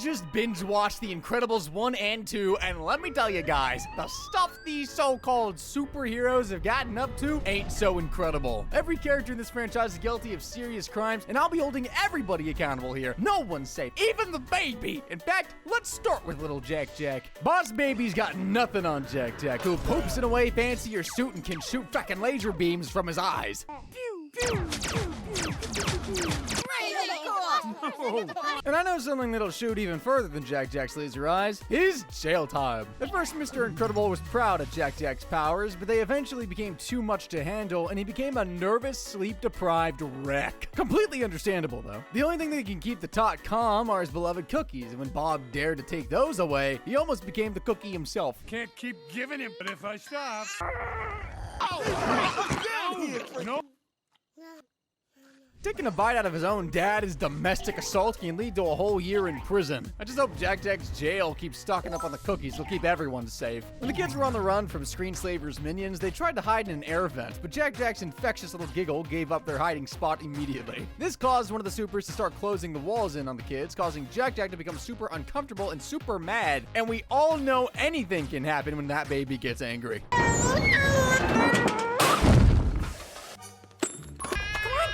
just binge watched The Incredibles 1 and 2, and let me tell you guys, the stuff these so-called superheroes have gotten up to ain't so incredible. Every character in this franchise is guilty of serious crimes, and I'll be holding everybody accountable here. No one's safe, even the baby. In fact, let's start with little Jack Jack. Boss Baby's got nothing on Jack Jack, who poops in a way fancier suit and can shoot fucking laser beams from his eyes. And I know something that'll shoot even further than Jack Jack's laser eyes is jail time. At first, Mr. Incredible was proud of Jack Jack's powers, but they eventually became too much to handle, and he became a nervous, sleep-deprived wreck. Completely understandable, though. The only thing that can keep the tot calm are his beloved cookies, and when Bob dared to take those away, he almost became the cookie himself. Can't keep giving him, but if I stop... No. Taking a bite out of his own dad is domestic assault can lead to a whole year in prison. I just hope Jack Jack's jail keeps stocking up on the cookies. It'll keep everyone safe. When the kids were on the run from Screenslaver's minions, they tried to hide in an air vent, but Jack Jack's infectious little giggle gave up their hiding spot immediately. This caused one of the supers to start closing the walls in on the kids, causing Jack Jack to become super uncomfortable and super mad. And we all know anything can happen when that baby gets angry.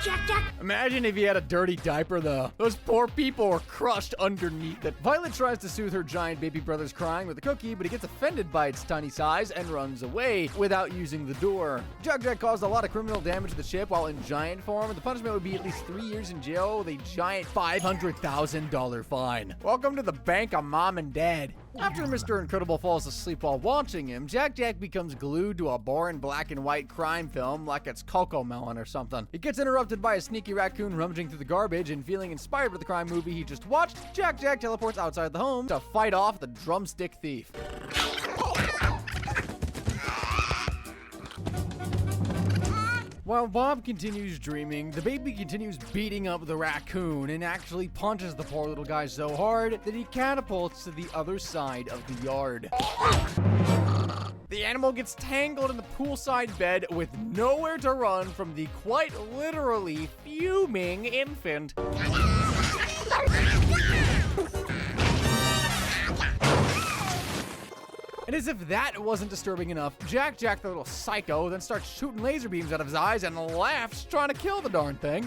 Jack Jack. Imagine if he had a dirty diaper, though. Those poor people were crushed underneath it. Violet tries to soothe her giant baby brother's crying with a cookie, but he gets offended by its tiny size and runs away without using the door. Jack Jack caused a lot of criminal damage to the ship while in giant form, and the punishment would be at least 3 years in jail with a giant $500,000 fine. Welcome to the bank of mom and dad. After Mr. Incredible falls asleep while watching him, Jack Jack becomes glued to a boring black and white crime film like it's Coco Melon or something. He gets interrupted by a sneaky raccoon rummaging through the garbage, and feeling inspired by the crime movie he just watched, Jack Jack teleports outside the home to fight off the drumstick thief. While Bob continues dreaming, the baby continues beating up the raccoon and actually punches the poor little guy so hard that he catapults to the other side of the yard. The animal gets tangled in the poolside bed with nowhere to run from the quite literally fuming infant. And as if that wasn't disturbing enough, Jack Jack, the little psycho, then starts shooting laser beams out of his eyes and laughs, trying to kill the darn thing.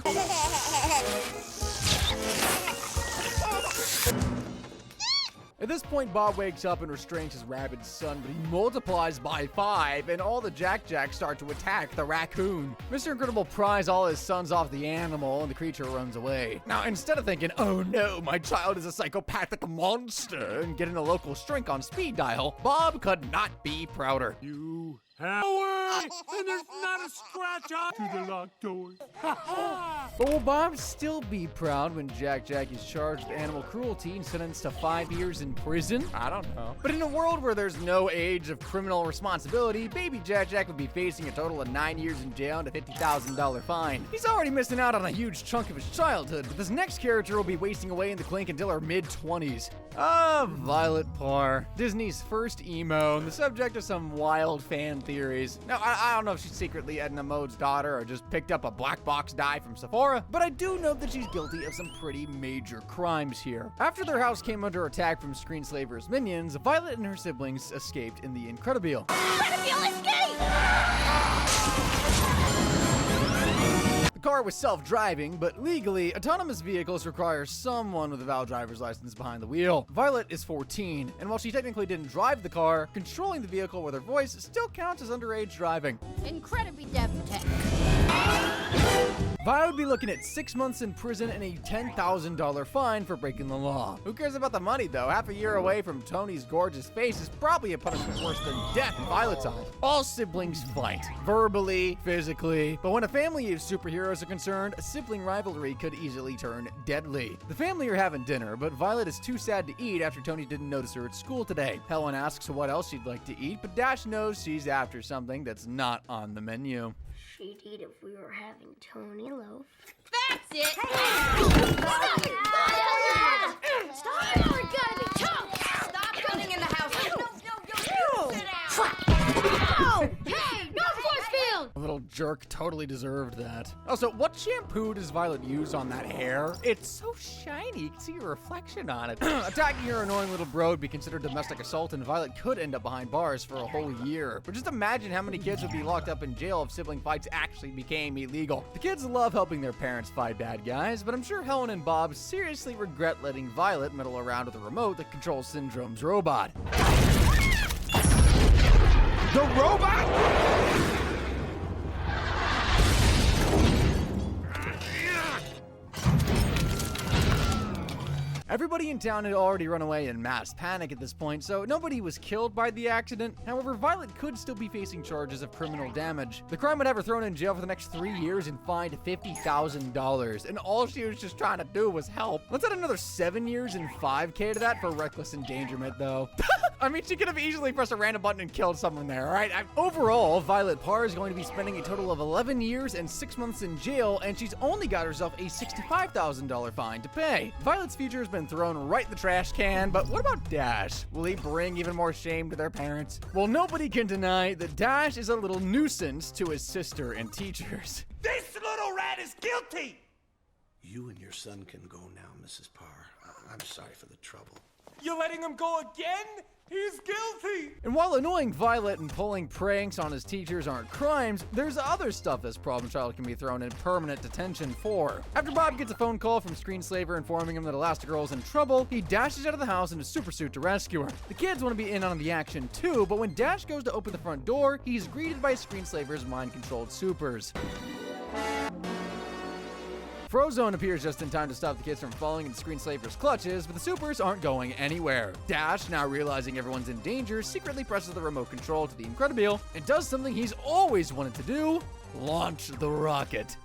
At this point, Bob wakes up and restrains his rabid son, but he multiplies by 5, and all the Jack Jacks start to attack the raccoon. Mr. Incredible pries all his sons off the animal, and the creature runs away. Now, instead of thinking, oh no, my child is a psychopathic monster, and getting a local shrink on speed dial, Bob could not be prouder. You have away, and there's not a scratch on to the locked door. But will Bob still be proud when Jack Jack is charged with animal cruelty and sentenced to 5 years in prison? I don't know. But in a world where there's no age of criminal responsibility, baby Jack Jack would be facing a total of 9 years in jail and a $50,000 fine. He's already missing out on a huge chunk of his childhood, but this next character will be wasting away in the clink until her mid-20s. Violet Parr, Disney's first emo, and the subject of some wild fan theories. Now, I don't know if she's secretly Edna Mode's daughter or just picked up a black box dye from Sephora, but I do know that she's guilty of some pretty major crimes here. After their house came under attack from Screenslaver's minions, Violet and her siblings escaped in the Incredibile. Incredibile escape! The car was self-driving, but legally, autonomous vehicles require someone with a valid driver's license behind the wheel. Violet is 14, and while she technically didn't drive the car, controlling the vehicle with her voice still counts as underage driving. Incredibly depict. Violet would be looking at 6 months in prison and a $10,000 fine for breaking the law. Who cares about the money, though? Half a year away from Tony's gorgeous face is probably a punishment worse than death in Violet's eyes. All siblings fight, verbally, physically, but when a family of superheroes are concerned, a sibling rivalry could easily turn deadly. The family are having dinner, but Violet is too sad to eat after Tony didn't notice her at school today. Helen asks what else she'd like to eat, but Dash knows she's after something that's not on the menu. She'd eat if we were having Tony Loaf. That's it! Stop it! Stop it! We're gonna be tough! Stop running in the house! No! Sit down! Oh! Hey! No force field! A little jerk totally deserved that. Also, what shampoo does Violet use on that hair? It's so shiny, you can see your reflection on it. Attacking your annoying little bro would be considered domestic assault, and Violet could end up behind bars for a whole year. But just imagine how many kids would be locked up in jail if sibling fights actually became illegal. The kids love helping their parents fight bad guys, but I'm sure Helen and Bob seriously regret letting Violet meddle around with a remote that controls Syndrome's robot. The robot? Everybody in town had already run away in mass panic at this point, so nobody was killed by the accident. However, Violet could still be facing charges of criminal damage. The crime would have her thrown in jail for the next 3 years and fined $50,000, and all she was just trying to do was help. Let's add another 7 years and $5,000 to that for reckless endangerment, though. I mean, she could have easily pressed a random button and killed someone there, all right? Overall, Violet Parr is going to be spending a total of 11 years and 6 months in jail, and she's only got herself a $65,000 fine to pay. Violet's future has been thrown right in the trash can, but what about Dash? Will he bring even more shame to their parents? Well, nobody can deny that Dash is a little nuisance to his sister and teachers. This little rat is guilty! You and your son can go now, Mrs. Parr. I'm sorry for the trouble. You're letting him go again? He's guilty! And while annoying Violet and pulling pranks on his teachers aren't crimes, there's other stuff this problem child can be thrown in permanent detention for. After Bob gets a phone call from Screenslaver informing him that Elastigirl's in trouble, he dashes out of the house in a supersuit to rescue her. The kids want to be in on the action too, but when Dash goes to open the front door, he's greeted by Screenslaver's mind-controlled supers. Frozone appears just in time to stop the kids from falling into Screenslaver's clutches, but the supers aren't going anywhere. Dash, now realizing everyone's in danger, secretly presses the remote control to the Incredible and does something he's always wanted to do: launch the rocket.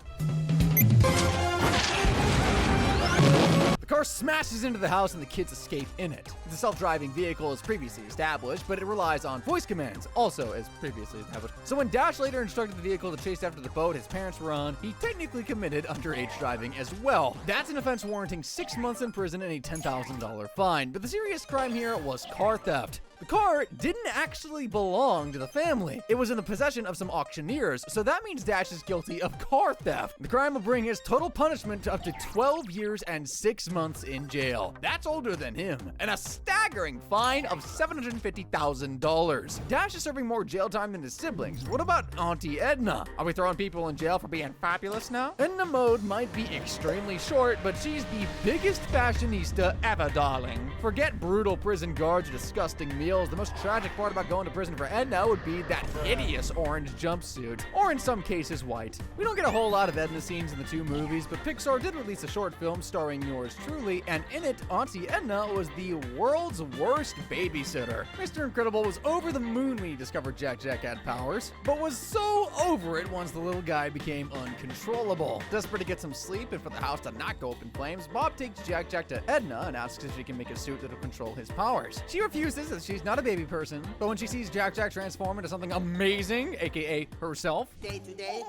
The car smashes into the house and the kids escape in it. It's a self-driving vehicle as previously established, but it relies on voice commands, also as previously established. So when Dash later instructed the vehicle to chase after the boat his parents were on, he technically committed underage driving as well. That's an offense warranting 6 months in prison and a $10,000 fine, but the serious crime here was car theft. The car didn't actually belong to the family. It was in the possession of some auctioneers, so that means Dash is guilty of car theft. The crime will bring his total punishment to up to 12 years and 6 months in jail. That's older than him, and a staggering fine of $750,000. Dash is serving more jail time than his siblings. What about Auntie Edna? Are we throwing people in jail for being fabulous now? Edna mode might be extremely short, but she's the biggest fashionista ever, darling. Forget brutal prison guards or disgusting meals. The most tragic part about going to prison for Edna would be that hideous orange jumpsuit, or in some cases white. We don't get a whole lot of Edna scenes in the 2 movies, but Pixar did release a short film starring yours truly, and in it, Auntie Edna was the world's worst babysitter. Mr. Incredible was over the moon when he discovered Jack had powers, but was so over it once the little guy became uncontrollable. Desperate to get some sleep and for the house to not go up in flames, Bob takes Jack to Edna and asks if she can make a suit that'll control his powers. She refuses, as she's not a baby person, but when she sees Jack transform into something amazing, aka herself, Day to day,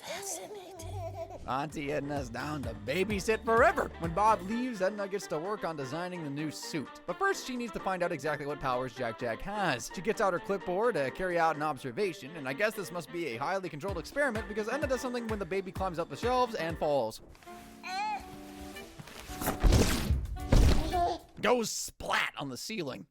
Fascinating. Auntie Edna's down to babysit forever. When Bob leaves, Edna gets to work on designing the new suit. But first, she needs to find out exactly what powers Jack has. She gets out her clipboard to carry out an observation, and I guess this must be a highly controlled experiment because Edna does something when the baby climbs up the shelves and falls. Goes splat on the ceiling.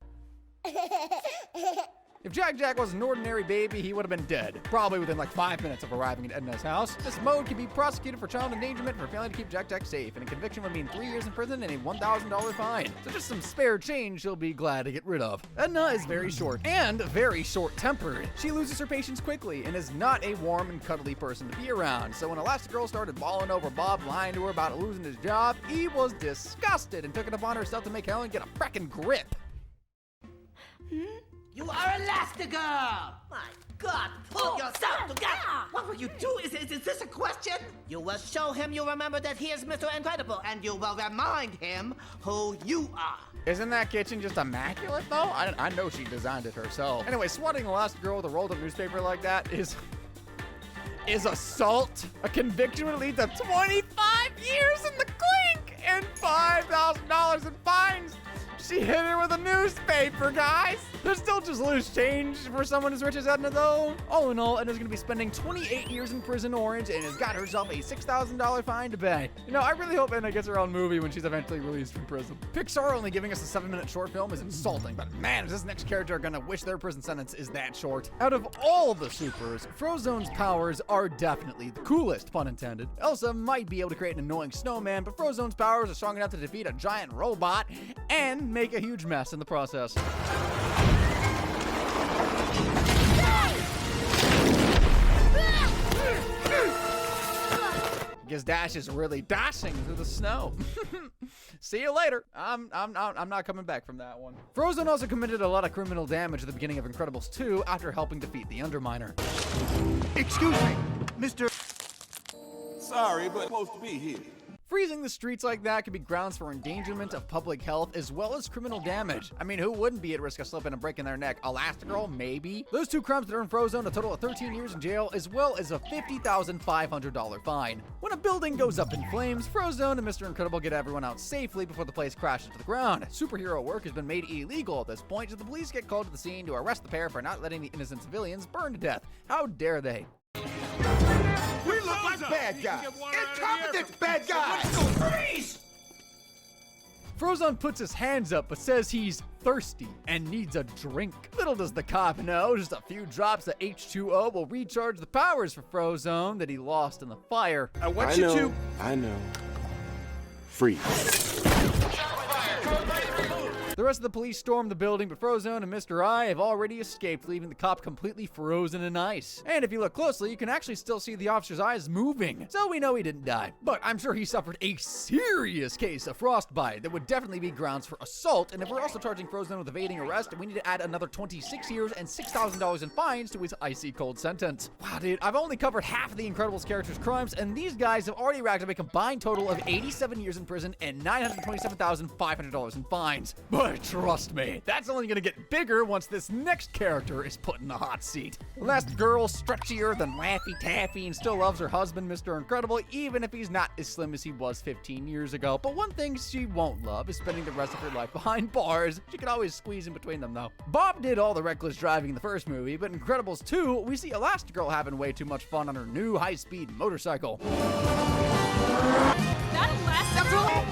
If Jack was an ordinary baby, he would have been dead, probably within like 5 minutes of arriving at Edna's house. This mode can be prosecuted for child endangerment for failing to keep Jack safe, and a conviction would mean 3 years in prison and a $1,000 fine. So just some spare change she'll be glad to get rid of. Edna is very short and very short-tempered. She loses her patience quickly and is not a warm and cuddly person to be around. So when Elastigirl started bawling over Bob lying to her about losing his job, he was disgusted and took it upon herself to make Helen get a frickin' grip. You are Elastigirl! My God, pull yourself together! What will you do? Is this a question? You will show him you remember that he is Mr. Incredible, and you will remind him who you are. Isn't that kitchen just immaculate, though? I know she designed it herself. Anyway, swatting Elastigirl with a rolled-up newspaper like that is assault. A conviction would lead to 25 years in the clink and $5,000 in fines. She hit her with a newspaper, guys. There's still just loose change for someone as rich as Edna, though. All in all, Edna's gonna be spending 28 years in prison orange and has got herself a $6,000 fine to pay. You know, I really hope Edna gets her own movie when she's eventually released from prison. Pixar only giving us a 7-minute short film is insulting, but man, is this next character gonna wish their prison sentence is that short. Out of all the supers, Frozone's powers are definitely the coolest, pun intended. Elsa might be able to create an annoying snowman, but Frozone's powers are strong enough to defeat a giant robot and make a huge mess in the process. Guess Dash is really dashing through the snow. See you later. I'm not coming back from that one. Frozone also committed a lot of criminal damage at the beginning of Incredibles 2 after helping defeat the Underminer. Excuse me, Mr. Sorry, but supposed to be here. Freezing the streets like that could be grounds for endangerment of public health as well as criminal damage. I mean, who wouldn't be at risk of slipping and breaking their neck? Elastigirl, maybe? Those two crimes that earn Frozone a total of 13 years in jail as well as a $50,500 fine. When a building goes up in flames, Frozone and Mr. Incredible get everyone out safely before the place crashes to the ground. Superhero work has been made illegal at this point, so the police get called to the scene to arrest the pair for not letting the innocent civilians burn to death. How dare they? We look like bad guys. Incompetent bad guys. Freeze! Frozone puts his hands up but says he's thirsty and needs a drink. Little does the cop know, just a few drops of H2O will recharge the powers for Frozone that he lost in the fire. I want you to... I know. Freeze. The rest of the police storm the building, but Frozone and Mr. I have already escaped, leaving the cop completely frozen in ice. And if you look closely, you can actually still see the officer's eyes moving, so we know he didn't die. But I'm sure he suffered a serious case of frostbite that would definitely be grounds for assault, and if we're also charging Frozone with evading arrest, we need to add another 26 years and $6,000 in fines to his icy cold sentence. Wow, dude, I've only covered half of the Incredibles characters' crimes, and these guys have already racked up a combined total of 87 years in prison and $927,500 in fines. But trust me, that's only gonna get bigger once this next character is put in the hot seat. Last girl, stretchier than Laffy Taffy, and still loves her husband, Mr. Incredible, even if he's not as slim as he was 15 years ago. But one thing she won't love is spending the rest of her life behind bars. She can always squeeze in between them, though. Bob did all the reckless driving in the first movie, but in Incredibles 2, we see Elastigirl having way too much fun on her new high-speed motorcycle. That Elastigirl?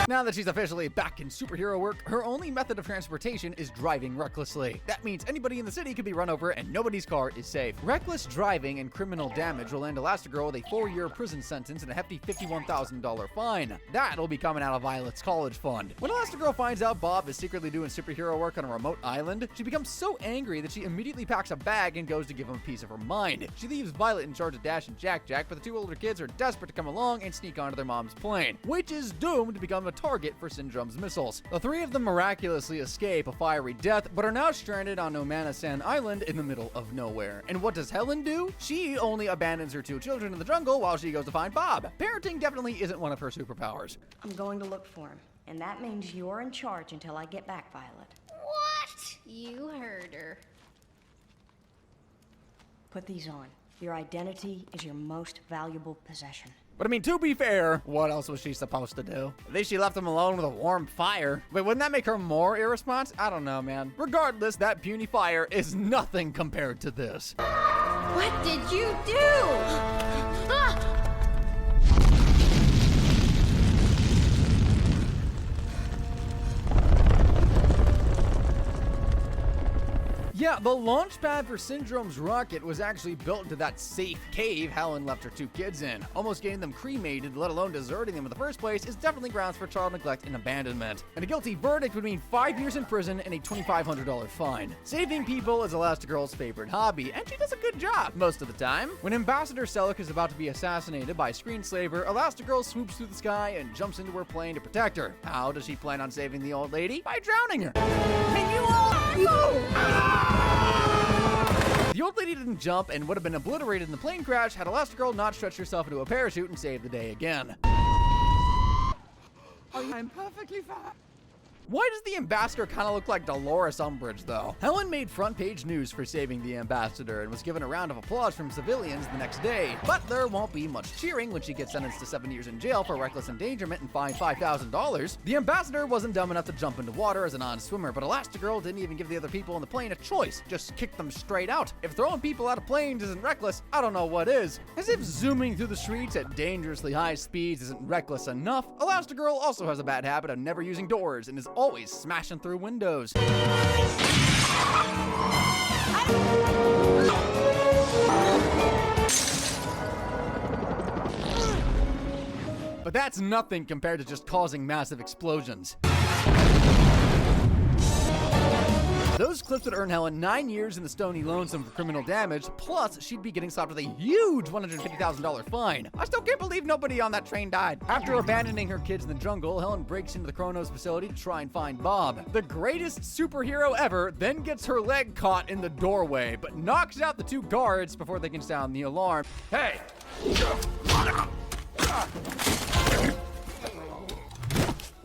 Now that she's officially back in superhero work, her only method of transportation is driving recklessly. That means anybody in the city could be run over and nobody's car is safe. Reckless driving and criminal damage will land Elastigirl with a 4-year prison sentence and a hefty $51,000 fine. That'll be coming out of Violet's college fund. When Elastigirl finds out Bob is secretly doing superhero work on a remote island, she becomes so angry that she immediately packs a bag and goes to give him a piece of her mind. She leaves Violet in charge of Dash and Jack, but the two older kids are desperate to come along and sneak onto their mom's plane, which is doomed to become a target for Syndrome's missiles. The three of them miraculously escape a fiery death, but are now stranded on Nomana-san Island in the middle of nowhere. And what does Helen do? She only abandons her two children in the jungle while she goes to find Bob. Parenting definitely isn't one of her superpowers. I'm going to look for him, and that means you're in charge until I get back, Violet. What? You heard her. Put these on. Your identity is your most valuable possession. But I mean, to be fair, what else was she supposed to do? At least she left him alone with a warm fire. Wait, wouldn't that make her more irresponsible? I don't know, man. Regardless, that puny fire is nothing compared to this. What did you do? Ah! Yeah, the launch pad for Syndrome's rocket was actually built into that safe cave Helen left her two kids in. Almost getting them cremated, let alone deserting them in the first place, is definitely grounds for child neglect and abandonment. And a guilty verdict would mean 5 years in prison and a $2,500 fine. Saving people is Elastigirl's favorite hobby, and she does a good job most of the time. When Ambassador Selleck is about to be assassinated by a screenslaver, Elastigirl swoops through the sky and jumps into her plane to protect her. How does she plan on saving the old lady? By drowning her. Can you all... The old lady didn't jump and would have been obliterated in the plane crash had Elastigirl not stretched herself into a parachute and saved the day again. I'm perfectly fine. Why does the ambassador kind of look like Dolores Umbridge, though? Helen made front page news for saving the ambassador and was given a round of applause from civilians the next day. But there won't be much cheering when she gets sentenced to 7 years in jail for reckless endangerment and fined $5,000. The ambassador wasn't dumb enough to jump into water as a non-swimmer, but Elastigirl didn't even give the other people on the plane a choice, just kicked them straight out. If throwing people out of planes isn't reckless, I don't know what is. As if zooming through the streets at dangerously high speeds isn't reckless enough, Elastigirl also has a bad habit of never using doors and is always smashing through windows. But that's nothing compared to just causing massive explosions. Those clips would earn Helen 9 years in the Stony Lonesome for criminal damage, plus she'd be getting slapped with a huge $150,000 fine. I still can't believe nobody on that train died. After abandoning her kids in the jungle, Helen breaks into the Kronos facility to try and find Bob. The greatest superhero ever then gets her leg caught in the doorway, but knocks out the 2 guards before they can sound the alarm. Hey!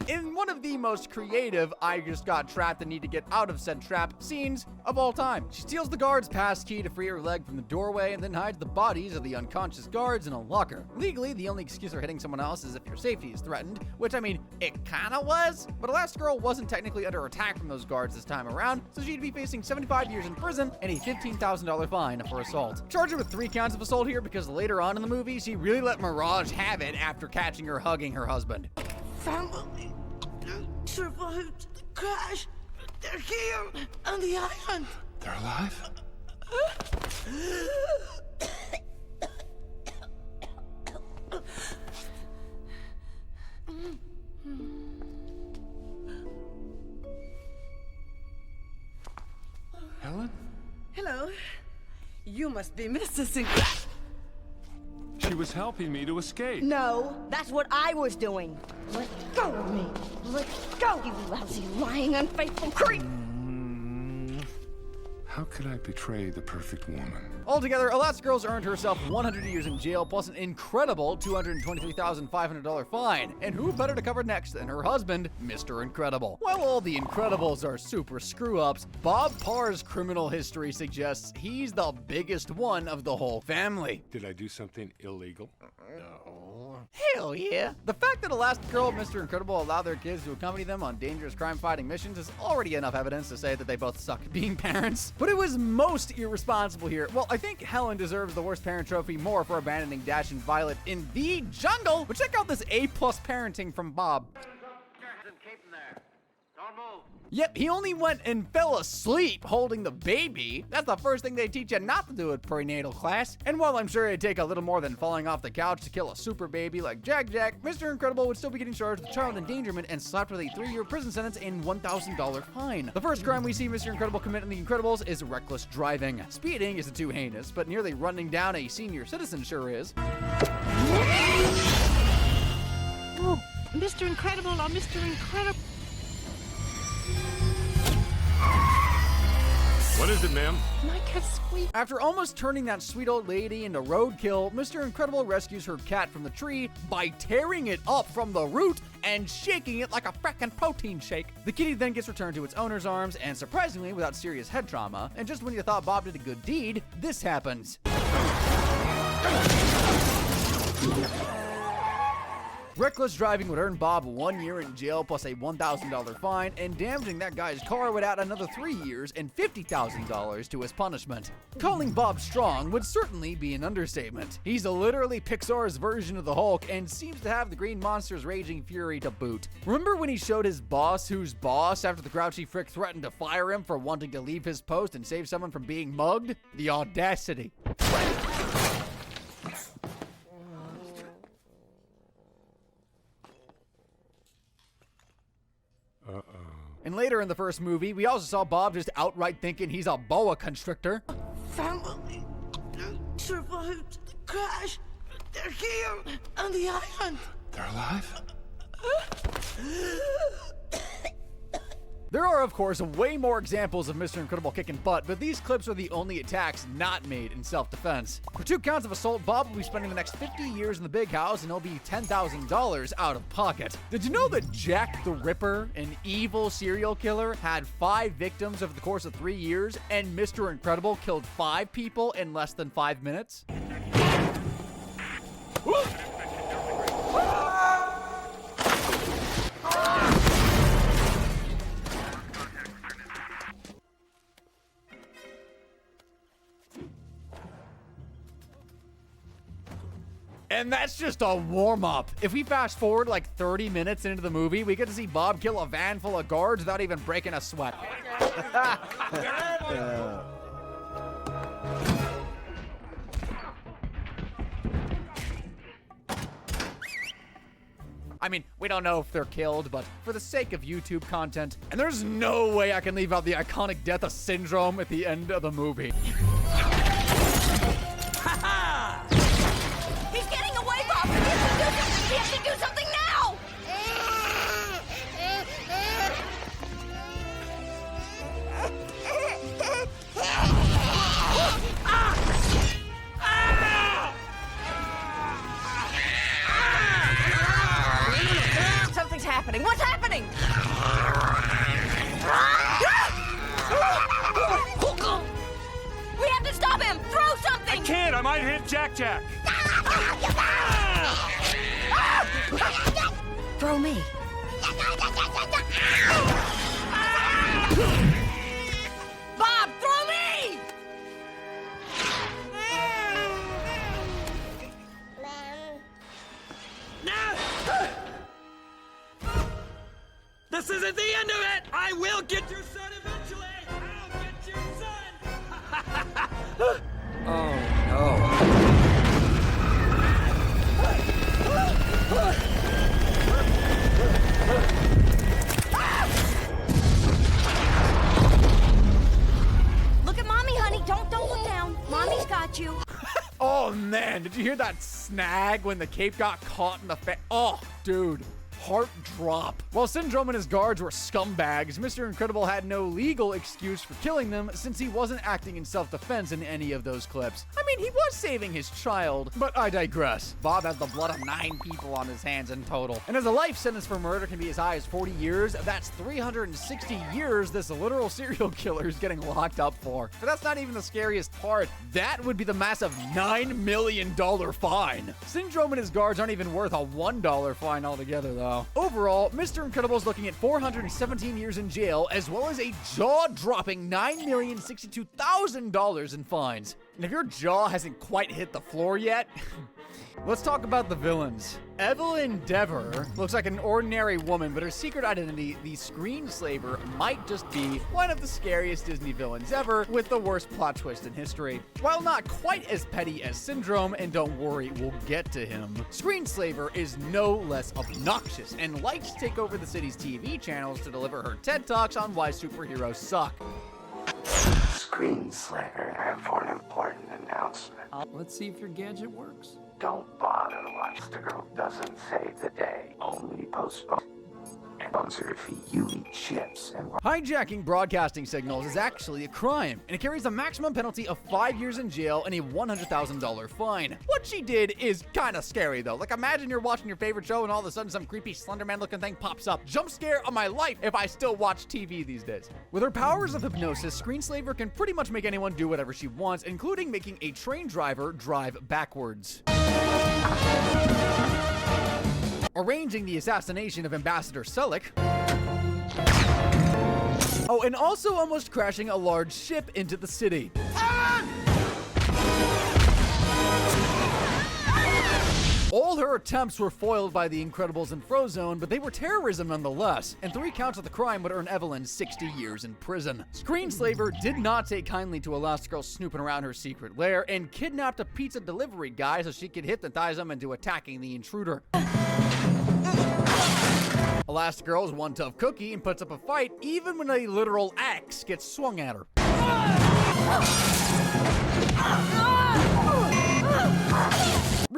In one of the most creative I just got trapped and need to get out of said trap scenes of all time. She steals the guard's pass key to free her leg from the doorway and then hides the bodies of the unconscious guards in a locker. Legally, the only excuse for hitting someone else is if your safety is threatened, which I mean, it kinda was, but Elastigirl wasn't technically under attack from those guards this time around, so she'd be facing 75 years in prison and a $15,000 fine for assault. Charge her with 3 counts of assault here because later on in the movie, she really let Mirage have it after catching her hugging her husband. Family survived the crash. They're here on the island. They're alive? Helen? Hello. You must be Mr. Sinclair. She was helping me to escape. No, that's what I was doing. Let go of me. Let go, you lousy, lying, unfaithful creep. How could I betray the perfect woman? Altogether, Elastigirl's earned herself 100 years in jail plus an incredible $223,500 fine. And who better to cover next than her husband, Mr. Incredible? While all the Incredibles are super screw-ups, Bob Parr's criminal history suggests he's the biggest one of the whole family. Did I do something illegal? No. Hell yeah. The fact that Elastigirl and Mr. Incredible allow their kids to accompany them on dangerous crime-fighting missions is already enough evidence to say that they both suck at being parents. But it was most irresponsible here. Well, I think Helen deserves the worst parent trophy more for abandoning Dash and Violet in the jungle. But check out this A+ parenting from Bob. Yep, he only went and fell asleep holding the baby. That's the first thing they teach you not to do at prenatal class. And while I'm sure it'd take a little more than falling off the couch to kill a super baby like Jack, Mr. Incredible would still be getting charged with child endangerment and slapped with a 3-year prison sentence and $1,000 fine. The first crime we see Mr. Incredible commit in The Incredibles is reckless driving. Speeding isn't too heinous, but nearly running down a senior citizen sure is. Oh, Mr. Incredible, oh, Mr. Incredible. What is it, ma'am? My cat's squeak. After almost turning that sweet old lady into roadkill, Mr. Incredible rescues her cat from the tree by tearing it up from the root and shaking it like a frackin' protein shake. The kitty then gets returned to its owner's arms, and surprisingly without serious head trauma. And just when you thought Bob did a good deed, this happens. Reckless driving would earn Bob 1 year in jail plus a $1,000 fine, and damaging that guy's car would add another 3 years and $50,000 to his punishment. Calling Bob strong would certainly be an understatement. He's literally Pixar's version of the Hulk and seems to have the Green Monster's raging fury to boot. Remember when he showed his boss who's boss after the grouchy frick threatened to fire him for wanting to leave his post and save someone from being mugged? The audacity. And later in the first movie, we also saw Bob just outright thinking he's a boa constrictor. Family survived the crash. They're here on the island. They're alive? There are, of course, way more examples of Mr. Incredible kicking butt, but these clips are the only attacks not made in self-defense. For 2 counts of assault, Bob will be spending the next 50 years in the big house, and he'll be $10,000 out of pocket. Did you know that Jack the Ripper, an evil serial killer, had 5 victims over the course of 3 years, and Mr. Incredible killed 5 people in less than 5 minutes? And that's just a warm-up. If we fast forward like 30 minutes into the movie, we get to see Bob kill a van full of guards without even breaking a sweat. I mean, we don't know if they're killed, but for the sake of YouTube content, and there's no way I can leave out the iconic death of Syndrome at the end of the movie. He's getting away, Bob! We have to do something now! Something's happening. What's happening? We have to stop him! Throw something! I can't. I might hit Jack. Throw me. Bob, throw me! This isn't the end of it. I will get your son eventually. I'll get your son. Oh, no. Look at Mommy, honey. Don't look down. Mommy's got you. Oh, man. Did you hear that snag when the cape got caught in the Oh, dude. Heart drop. While Syndrome and his guards were scumbags, Mr. Incredible had no legal excuse for killing them since he wasn't acting in self-defense in any of those clips. I mean, he was saving his child, but I digress. Bob has the blood of 9 people on his hands in total. And as a life sentence for murder can be as high as 40 years, that's 360 years this literal serial killer is getting locked up for. But that's not even the scariest part. That would be the massive $9 million fine. Syndrome and his guards aren't even worth a $1 fine altogether, though. Overall, Mr. Incredible is looking at 417 years in jail, as well as a jaw-dropping $9,062,000 in fines. And if your jaw hasn't quite hit the floor yet, let's talk about the villains. Evelyn Dever looks like an ordinary woman, but her secret identity, the Screenslaver, might just be one of the scariest Disney villains ever, with the worst plot twist in history. While not quite as petty as Syndrome, and don't worry, we'll get to him, Screenslaver is no less obnoxious and likes to take over the city's TV channels to deliver her TED Talks on why superheroes suck. Screenslaver here for an important announcement. Let's see if your gadget works. Don't bother once the girl doesn't save the day. Only postpone. And sponsor if you eat chips and hijacking broadcasting signals is actually a crime, and it carries a maximum penalty of 5 years in jail and a $100,000 fine. What she did is kind of scary, though. Like, imagine you're watching your favorite show and all of a sudden some creepy Slenderman looking thing pops up. Jump scare of my life if I still watch TV these days. With her powers of hypnosis, Screenslaver can pretty much make anyone do whatever she wants, including making a train driver drive backwards. Arranging the assassination of Ambassador Selleck. Oh, and also almost crashing a large ship into the city. All her attempts were foiled by the Incredibles and Frozone, but they were terrorism nonetheless, and 3 counts of the crime would earn Evelyn 60 years in prison. Screenslaver did not take kindly to Elastigirl snooping around her secret lair, and kidnapped a pizza delivery guy so she could hypnotize him into attacking the intruder. Elastigirl is one tough cookie and puts up a fight even when a literal axe gets swung at her.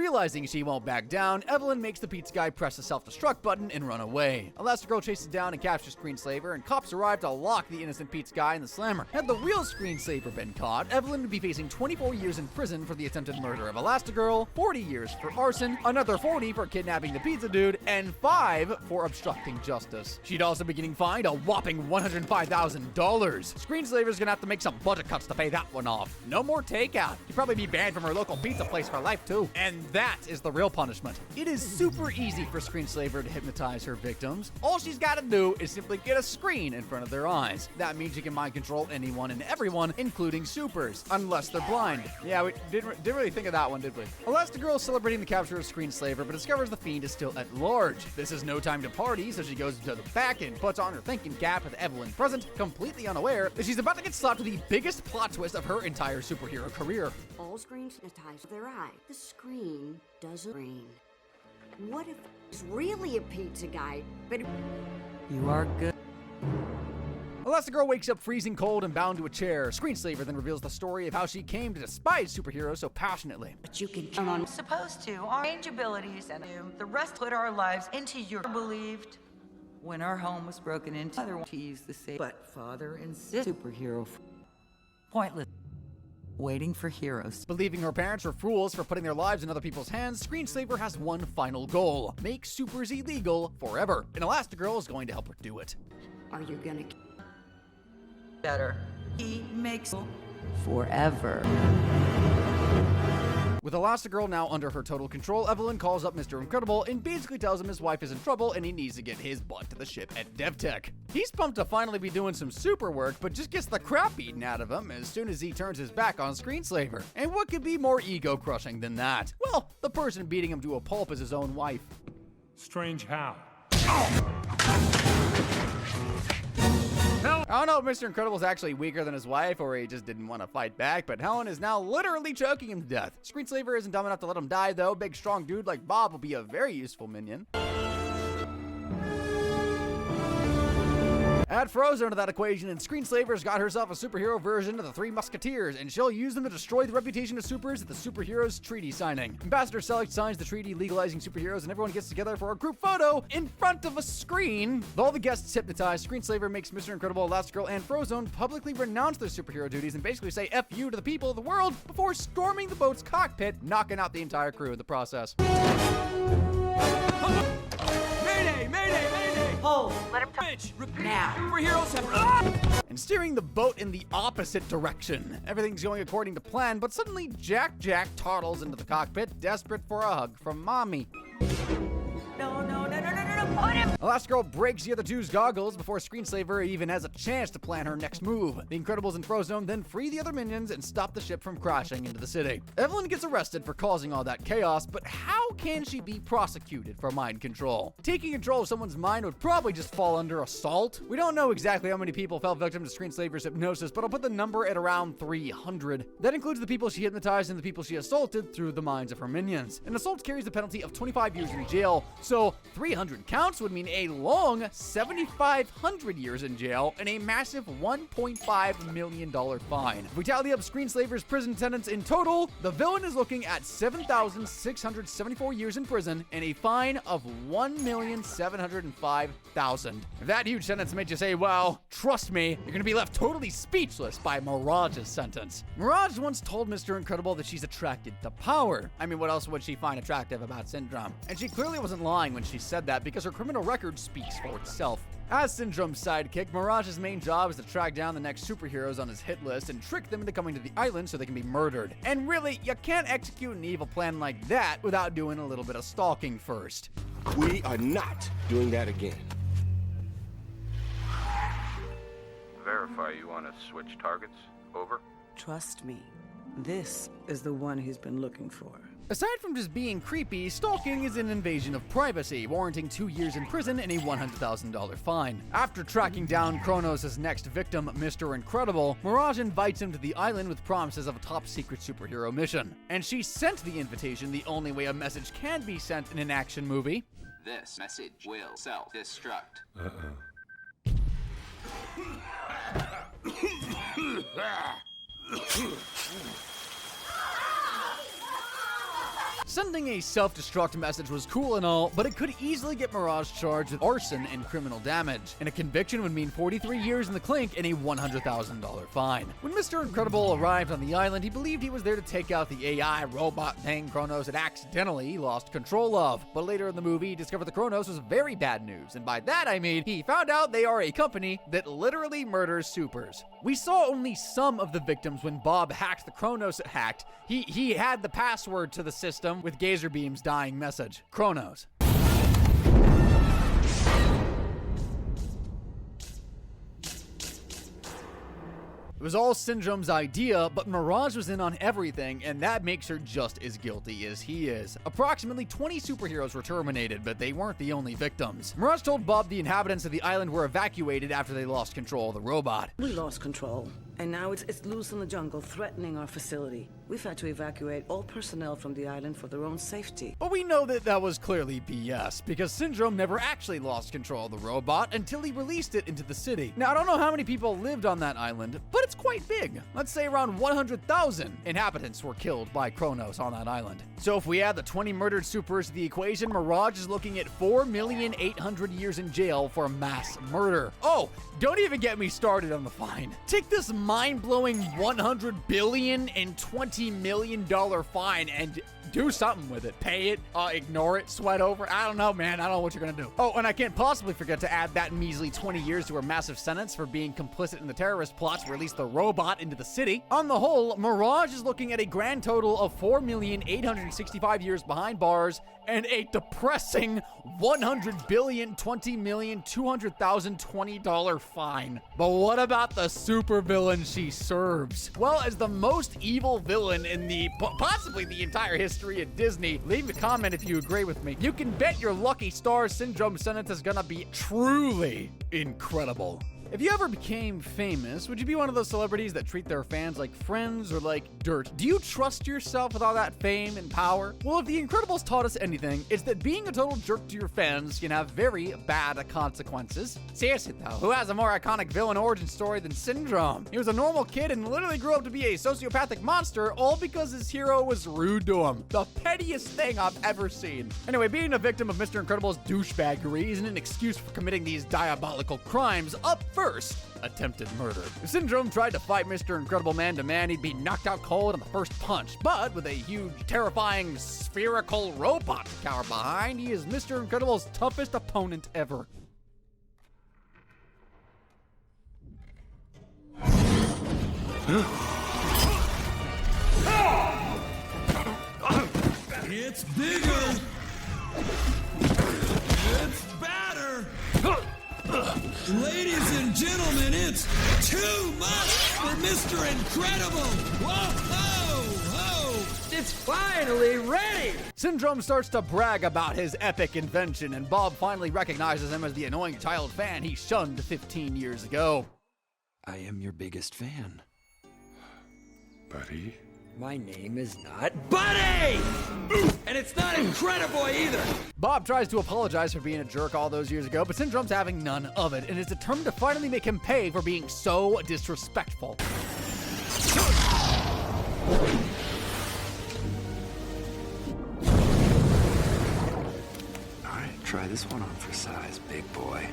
Realizing she won't back down, Evelyn makes the pizza guy press the self-destruct button and run away. Elastigirl chases down and captures Screenslaver, and cops arrive to lock the innocent pizza guy in the slammer. Had the real Screenslaver been caught, Evelyn would be facing 24 years in prison for the attempted murder of Elastigirl, 40 years for arson, another 40 for kidnapping the pizza dude, and 5 for obstructing justice. She'd also be getting fined a whopping $105,000. Screenslaver's gonna have to make some budget cuts to pay that one off. No more takeout. She'd probably be banned from her local pizza place for life too. And that is the real punishment. It is super easy for Screenslaver to hypnotize her victims. All she's gotta do is simply get a screen in front of their eyes. That means she can mind control anyone and everyone, including supers, unless they're blind. Yeah, we didn't really think of that one, did we? Elastigirl is celebrating the capture of Screenslaver, but discovers the Fiend is still at large. This is no time to party, so she goes to the back and puts on her thinking cap with Evelyn present, completely unaware that she's about to get slapped with the biggest plot twist of her entire superhero career. All screens hypnotize their eye. The screen doesn't ring. What if it's really a pizza guy, but You are good. Elastigirl wakes up freezing cold and bound to a chair. Screenslaver then reveals the story of how she came to despise superheroes so passionately. but you can count on Supposed to arrange abilities and the rest put our lives into your believed. When our home was broken into, other to use the same, but father insisted superhero. Pointless. Waiting for heroes. Believing her parents were fools for putting their lives in other people's hands, Screenslaver has one final goal: make supers illegal forever. And Elastigirl is going to help her do it. Are you gonna Better. He makes forever. With Elastigirl now under her total control, Evelyn calls up Mr. Incredible and basically tells him his wife is in trouble and he needs to get his butt to the ship at DevTech. He's pumped to finally be doing some super work, but just gets the crap beaten out of him as soon as he turns his back on Screenslaver. And what could be more ego-crushing than that? Well, the person beating him to a pulp is his own wife. Strange how? I don't know if Mr. Incredible's actually weaker than his wife or he just didn't want to fight back, but Helen is now literally choking him to death. Screenslaver isn't dumb enough to let him die though. Big strong dude like Bob will be a very useful minion. Add Frozone to that equation, and Screenslaver's got herself a superhero version of the Three Musketeers, and she'll use them to destroy the reputation of supers at the Superheroes Treaty signing. Ambassador Selleck signs the treaty legalizing superheroes, and everyone gets together for a group photo in front of a screen. With all the guests hypnotized, Screenslaver makes Mr. Incredible, Elastigirl, and Frozone publicly renounce their superhero duties and basically say F you to the people of the world before storming the boat's cockpit, knocking out the entire crew in the process. Mayday! Mayday! Mayday! Hold. Let him touch. Now. Superheroes have... And steering the boat in the opposite direction. Everything's going according to plan, but suddenly Jack toddles into the cockpit, desperate for a hug from mommy. No, put him! Elastigirl breaks the other two's goggles before Screenslaver even has a chance to plan her next move. The Incredibles and Frozone then free the other minions and stop the ship from crashing into the city. Evelyn gets arrested for causing all that chaos, but how can she be prosecuted for mind control? Taking control of someone's mind would probably just fall under assault. We don't know exactly how many people fell victim to Screenslaver's hypnosis, but I'll put the number at around 300. That includes the people she hypnotized and the people she assaulted through the minds of her minions. An assault carries the penalty of 25 years in jail, so 300 counts would mean a long 7,500 years in jail and a massive $1.5 million fine. If we tally up Screenslaver's prison sentence in total, the villain is looking at 7,674 years in prison and a fine of $1,705,000. If that huge sentence made you say, well, trust me, you're gonna be left totally speechless by Mirage's sentence. Mirage once told Mr. Incredible that she's attracted to power. I mean, what else would she find attractive about Syndrome? And she clearly wasn't lying when she said that because her criminal record speaks for itself. As Syndrome's sidekick, Mirage's main job is to track down the next superheroes on his hit list and trick them into coming to the island so they can be murdered. And really, you can't execute an evil plan like that without doing a little bit of stalking first. We are not doing that again. Verify you want to switch targets. Over. Trust me, this is the one he's been looking for. Aside from just being creepy, stalking is an invasion of privacy, warranting 2 years in prison and a $100,000 fine. After tracking down Kronos' next victim, Mr. Incredible, Mirage invites him to the island with promises of a top-secret superhero mission. And she sent the invitation the only way a message can be sent in an action movie. This message will self-destruct. Sending a self-destruct message was cool and all, but it could easily get Mirage charged with arson and criminal damage, and a conviction would mean 43 years in the clink and a $100,000 fine. When Mr. Incredible arrived on the island, he believed he was there to take out the AI robot thing Kronos had accidentally lost control of, but later in the movie, he discovered the Kronos was very bad news, and by that I mean he found out they are a company that literally murders supers. We saw only some of the victims when Bob hacked the Kronos it hacked. He had the password to the system with Gazer Beam's dying message. Kronos. It was all Syndrome's idea, but Mirage was in on everything, and that makes her just as guilty as he is. Approximately 20 superheroes were terminated, but they weren't the only victims. Mirage told Bob the inhabitants of the island were evacuated after they lost control of the robot. We lost control, and now it's loose in the jungle, threatening our facility. We've had to evacuate all personnel from the island for their own safety. But we know that was clearly BS, because Syndrome never actually lost control of the robot until he released it into the city. Now, I don't know how many people lived on that island, but it's quite big. Let's say around 100,000 inhabitants were killed by Kronos on that island. So if we add the 20 murdered supers to the equation, Mirage is looking at 4,800,000 years in jail for mass murder. Oh, don't even get me started on the fine. Take this mind-blowing $100 billion and $20 million fine and do something with it. Pay it, ignore it, sweat over. I don't know, man. I don't know what you're gonna do. Oh, and I can't possibly forget to add that measly 20 years to her massive sentence for being complicit in the terrorist plot to release the robot into the city. On the whole, Mirage is looking at a grand total of 4,865 years behind bars and a depressing $100,020,200,020 fine. But what about the supervillain she serves? Well, as the most evil villain in the possibly the entire history of Disney, leave a comment if you agree with me. You can bet your lucky stars Syndrome sentence is gonna be truly incredible. If you ever became famous, would you be one of those celebrities that treat their fans like friends or like dirt? Do you trust yourself with all that fame and power? Well, if The Incredibles taught us anything, it's that being a total jerk to your fans can have very bad consequences. Seriously though, who has a more iconic villain origin story than Syndrome? He was a normal kid and literally grew up to be a sociopathic monster, all because his hero was rude to him. The pettiest thing I've ever seen. Anyway, being a victim of Mr. Incredible's douchebaggery isn't an excuse for committing these diabolical crimes. Up first, attempted murder. If Syndrome tried to fight Mr. Incredible man to man, he'd be knocked out cold on the first punch. But with a huge, terrifying, spherical robot to cower behind, he is Mr. Incredible's toughest opponent ever. It's bigger. It's badder. Ladies and gentlemen, it's too much for Mr. Incredible. Whoa, ho, ho. It's finally ready! Syndrome starts to brag about his epic invention, and Bob finally recognizes him as the annoying child fan he shunned 15 years ago. I am your biggest fan. Buddy? My name is not Buddy! And it's not Incrediboy either! Bob tries to apologize for being a jerk all those years ago, but Syndrome's having none of it, and is determined to finally make him pay for being so disrespectful. Alright, try this one on for size, big boy.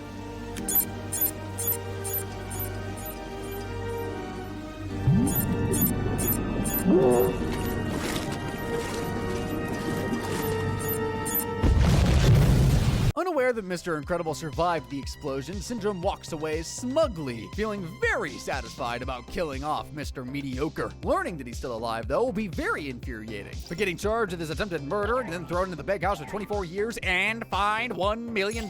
Unaware that Mr. Incredible survived the explosion, Syndrome walks away smugly, feeling very satisfied about killing off Mr. Mediocre. Learning that he's still alive, though, will be very infuriating. But getting charged with his attempted murder and then thrown into the big house for 24 years and fined $1 million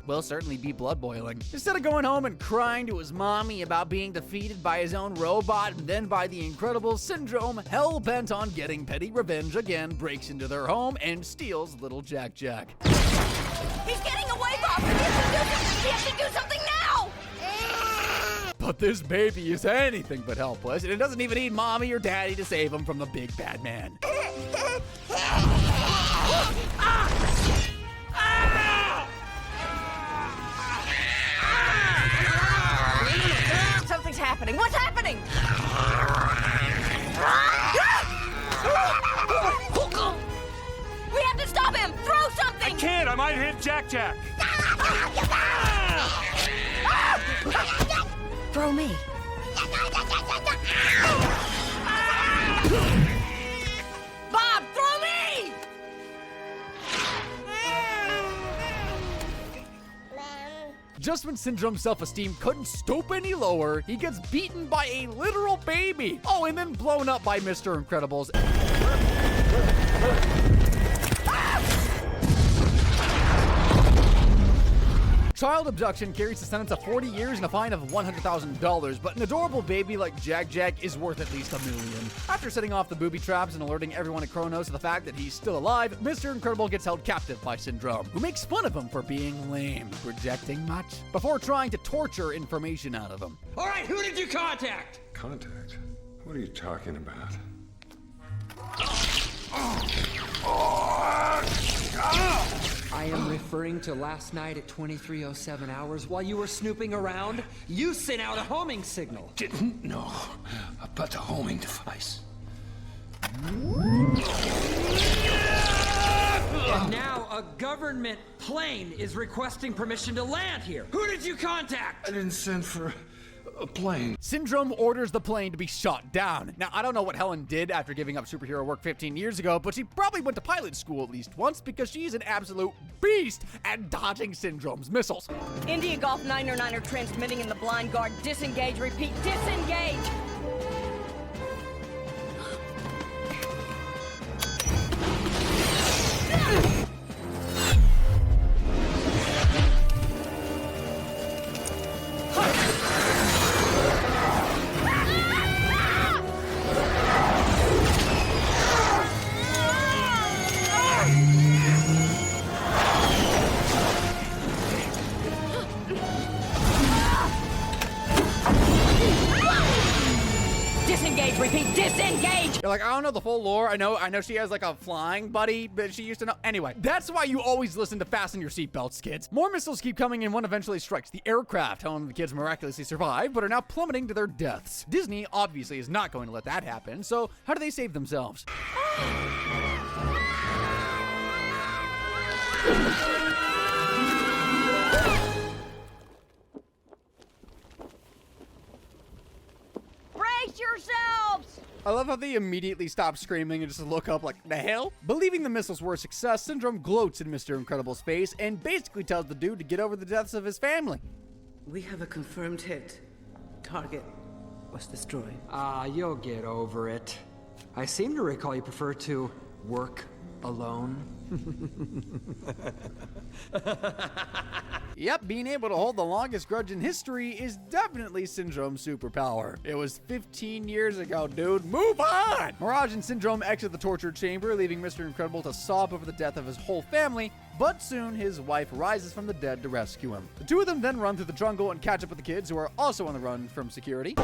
will certainly be blood boiling. Instead of going home and crying to his mommy about being defeated by his own robot and then by the Incredibles, Syndrome, hell-bent on getting petty revenge again, breaks into their home and steals little Jack Jack. He's getting away, Bob! We have to do something now! But this baby is anything but helpless, and it doesn't even need mommy or daddy to save him from the big bad man. Something's happening. What's happening? can't. I might hit Jack Jack. Throw me. Bob, throw me! Just when Syndrome's self-esteem couldn't stoop any lower, he gets beaten by a literal baby. Oh, and then blown up by Mr. Incredible's child abduction carries a sentence of 40 years and a fine of $100,000, but an adorable baby like Jack Jack is worth at least $1 million. After setting off the booby traps and alerting everyone at Kronos to the fact that he's still alive, Mr. Incredible gets held captive by Syndrome, who makes fun of him for being lame. Projecting much? Before trying to torture information out of him. All right, who did you contact? Contact? What are you talking about? I am referring to last night at 23:07 hours while you were snooping around. You sent out a homing signal. Didn't know about the homing device. And now a government plane is requesting permission to land here. Who did you contact? I didn't send for a plane. Syndrome orders the plane to be shot down. Now, I don't know what Helen did after giving up superhero work 15 years ago, but she probably went to pilot school at least once because she's an absolute beast at dodging Syndrome's missiles. India Golf 909 transmitting in the blind guard. Disengage, repeat, disengage! Disengage, repeat, disengage! You're like, I don't know the full lore. I know she has like a flying buddy, but she used to know. Anyway, that's why you always listen to Fasten Your Seatbelts, kids. More missiles keep coming and one eventually strikes the aircraft. Helen and the kids miraculously survive, but are now plummeting to their deaths. Disney obviously is not going to let that happen, so how do they save themselves? Brace yourselves! I love how they immediately stop screaming and just look up like, the hell? Believing the missiles were a success, Syndrome gloats in Mr. Incredible's face and basically tells the dude to get over the deaths of his family. We have a confirmed hit. Target was destroyed. You'll get over it. I seem to recall you prefer to work alone. Yep, being able to hold the longest grudge in history is definitely Syndrome's superpower. It was 15 years ago, dude. Move on! Mirage and Syndrome exit the torture chamber, leaving Mr. Incredible to sob over the death of his whole family, but soon his wife rises from the dead to rescue him. The two of them then run through the jungle and catch up with the kids who are also on the run from security.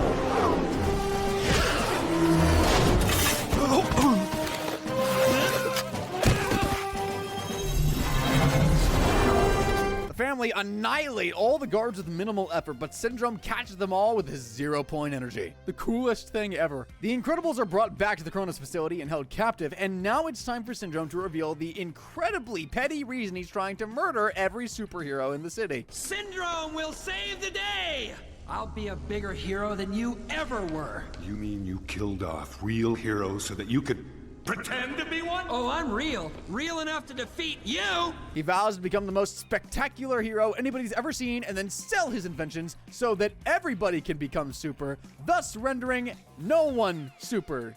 The family annihilate all the guards with minimal effort, but Syndrome catches them all with his 0-point energy. The coolest thing ever. The Incredibles are brought back to the Kronos facility and held captive, and now it's time for Syndrome to reveal the incredibly petty reason he's trying to murder every superhero in the city. Syndrome will save the day! I'll be a bigger hero than you ever were. You mean you killed off real heroes so that you could pretend to be one? Oh, I'm real. Real enough to defeat you! He vows to become the most spectacular hero anybody's ever seen and then sell his inventions so that everybody can become super, thus rendering no one super.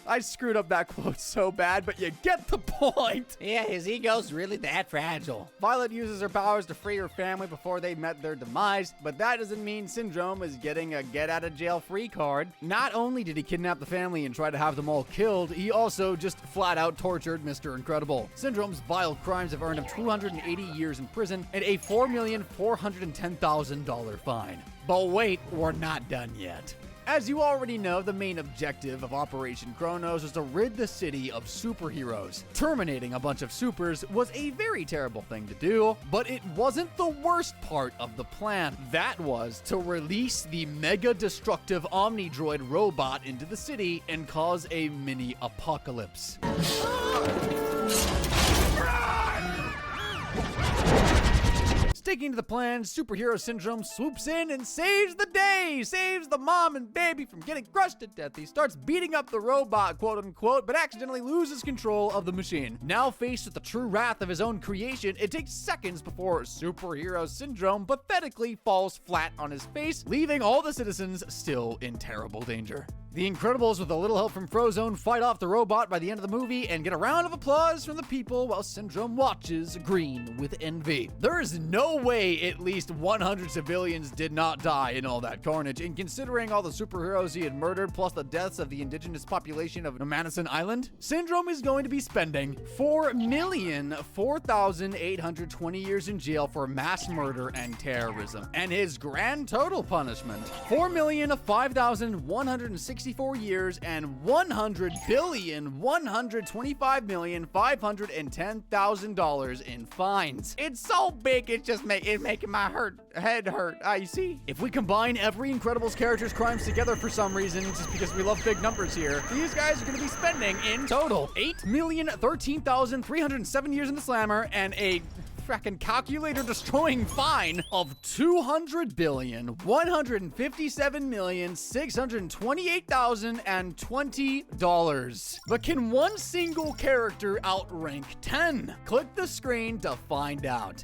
I screwed up that quote so bad, but you get the point. Yeah, his ego's really that fragile. Violet uses her powers to free her family before they met their demise, but that doesn't mean Syndrome is getting a get-out-of-jail-free card. Not only did he kidnap the family and try to have them all killed, he also just flat-out tortured Mr. Incredible. Syndrome's vile crimes have earned him 280 years in prison and a $4,410,000 fine. But wait, we're not done yet. As you already know, the main objective of Operation Kronos was to rid the city of superheroes. Terminating a bunch of supers was a very terrible thing to do, but it wasn't the worst part of the plan. That was to release the mega-destructive Omnidroid robot into the city and cause a mini-apocalypse. Sticking to the plan, Superhero Syndrome swoops in and saves the day, saves the mom and baby from getting crushed to death. He starts beating up the robot, quote unquote, but accidentally loses control of the machine. Now faced with the true wrath of his own creation, it takes seconds before Superhero Syndrome pathetically falls flat on his face, leaving all the citizens still in terrible danger. The Incredibles, with a little help from Frozone, fight off the robot by the end of the movie and get a round of applause from the people while Syndrome watches, green with envy. There is no way at least 100 civilians did not die in all that carnage, and considering all the superheroes he had murdered plus the deaths of the indigenous population of Madison Island, Syndrome is going to be spending 4,820 years in jail for mass murder and terrorism. And his grand total punishment, 4,005,164 years and $100,125,510,000 in fines. It's so big, it's just making my head hurt. You see? If we combine every Incredibles character's crimes together for some reason, just because we love big numbers here, these guys are going to be spending in total 8,013,307 years in the slammer and a fracking calculator destroying fine of $200,157,628,020. But can one single character outrank 10? Click the screen to find out.